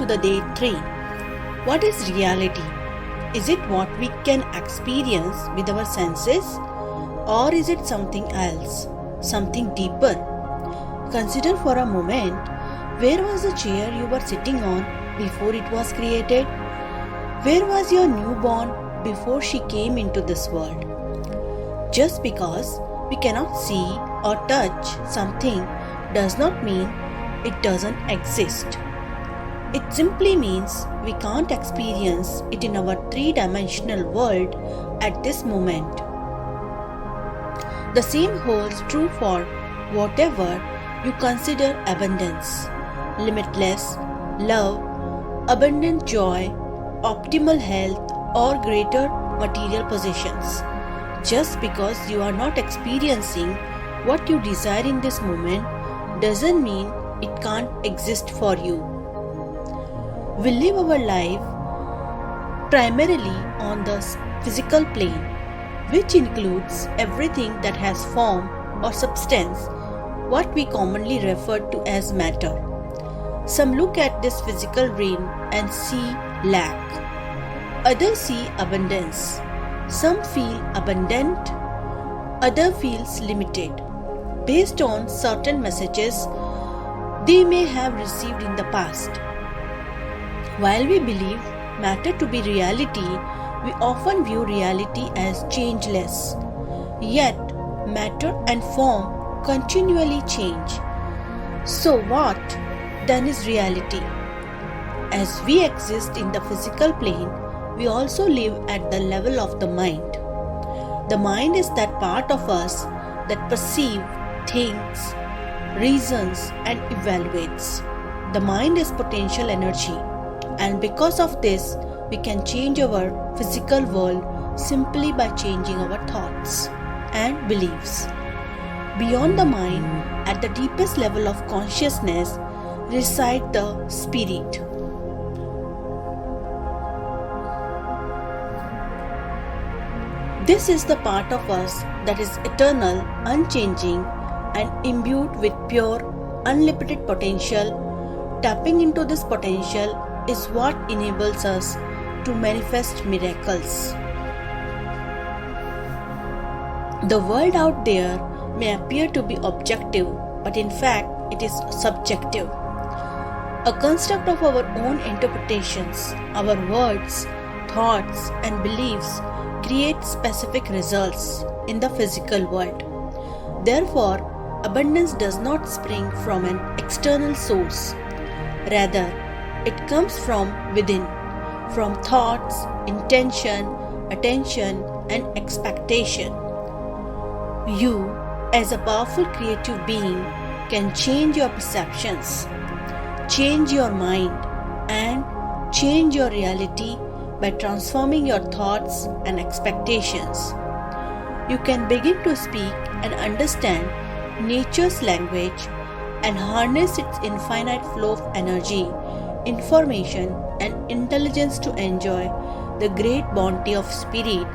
the day 3. What is reality? Is it what we can experience with our senses? Or is it something else, something deeper? Consider for a moment, where was the chair you were sitting on before it was created? Where was your newborn before she came into this world? Just because we cannot see or touch something does not mean it doesn't exist. It simply means we can't experience it in our three-dimensional world at this moment. The same holds true for whatever you consider abundance, limitless love, abundant joy, optimal health, or greater material possessions. Just because you are not experiencing what you desire in this moment doesn't mean it can't exist for you. We live our life primarily on the physical plane, which includes everything that has form or substance, what we commonly refer to as matter. Some look at this physical realm and see lack. Others see abundance. Some feel abundant, others feels limited, based on certain messages they may have received in the past. While we believe matter to be reality, we often view reality as changeless. Yet, matter and form continually change. So what then is reality? As we exist in the physical plane, we also live at the level of the mind. The mind is that part of us that perceives, thinks, reasons, and evaluates. The mind is potential energy, and because of this, we can change our physical world simply by changing our thoughts and beliefs. Beyond the mind, at the deepest level of consciousness, resides the spirit. This is the part of us that is eternal, unchanging, and imbued with pure, unlimited potential. Tapping into this potential is what enables us to manifest miracles. The world out there may appear to be objective, but in fact it is subjective. A construct of our own interpretations, our words, thoughts, and beliefs create specific results in the physical world. Therefore, abundance does not spring from an external source. Rather, it comes from within, from thoughts, intention, attention, and expectation. You, as a powerful creative being, can change your perceptions, change your mind, and change your reality by transforming your thoughts and expectations. You can begin to speak and understand nature's language and harness its infinite flow of energy, information, and intelligence to enjoy the great bounty of spirit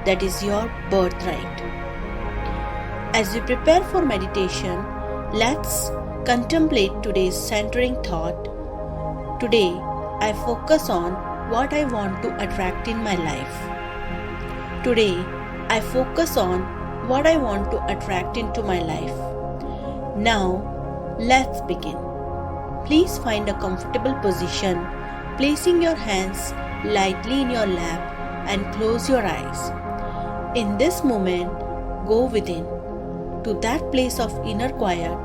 that is your birthright. As we prepare for meditation, let's contemplate today's centering thought. Today, I focus on what I want to attract in my life. Today, I focus on what I want to attract into my life. Now, let's begin. Please find a comfortable position, placing your hands lightly in your lap and close your eyes. In this moment, go within, to that place of inner quiet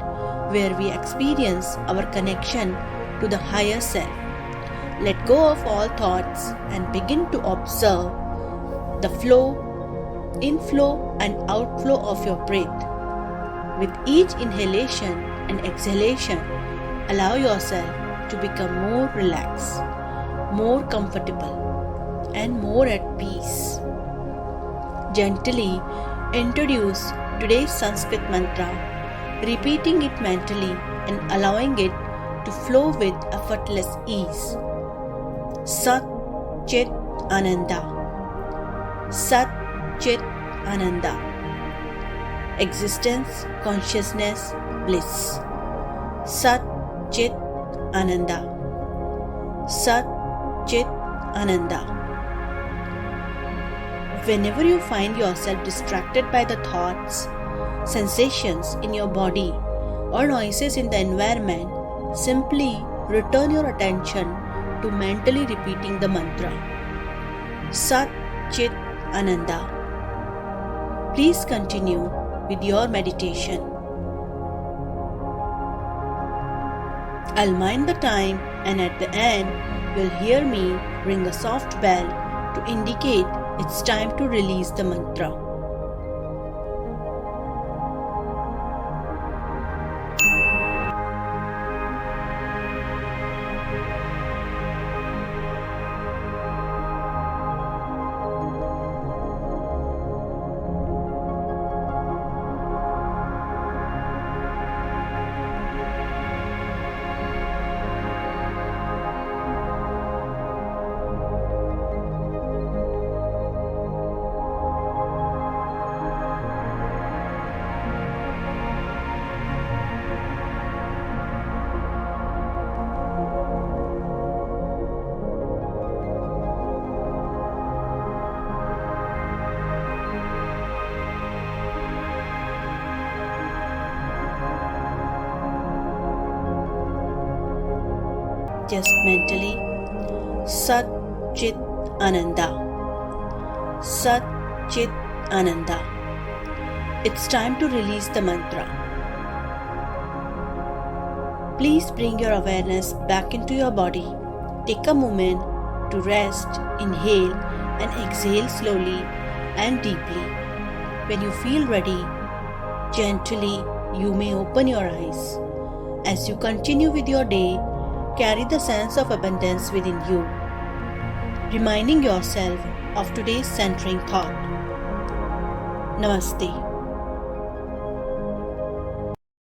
where we experience our connection to the higher self. Let go of all thoughts and begin to observe the flow, inflow, and outflow of your breath. With each inhalation and exhalation, allow yourself to become more relaxed, more comfortable, and more at peace. Gently introduce today's Sanskrit mantra, repeating it mentally and allowing it to flow with effortless ease. Sat Chit Ananda. Sat Chit Ananda. Existence, consciousness, bliss. Sat Chit Ananda. Sat Chit Ananda. Whenever you find yourself distracted by the thoughts, sensations in your body, or noises in the environment, simply return your attention to mentally repeating the mantra Sat Chit Ananda. Please continue with your meditation. I'll mind the time, and at the end, you'll hear me ring a soft bell to indicate it's time to release the mantra. Just mentally, Sat Chit Ananda. Sat Chit Ananda. It's time to release the mantra. Please bring your awareness back into your body. Take a moment to rest, inhale and exhale slowly and deeply. When you feel ready, gently you may open your eyes. As you continue with your day, carry the sense of abundance within you, reminding yourself of today's centering thought. Namaste.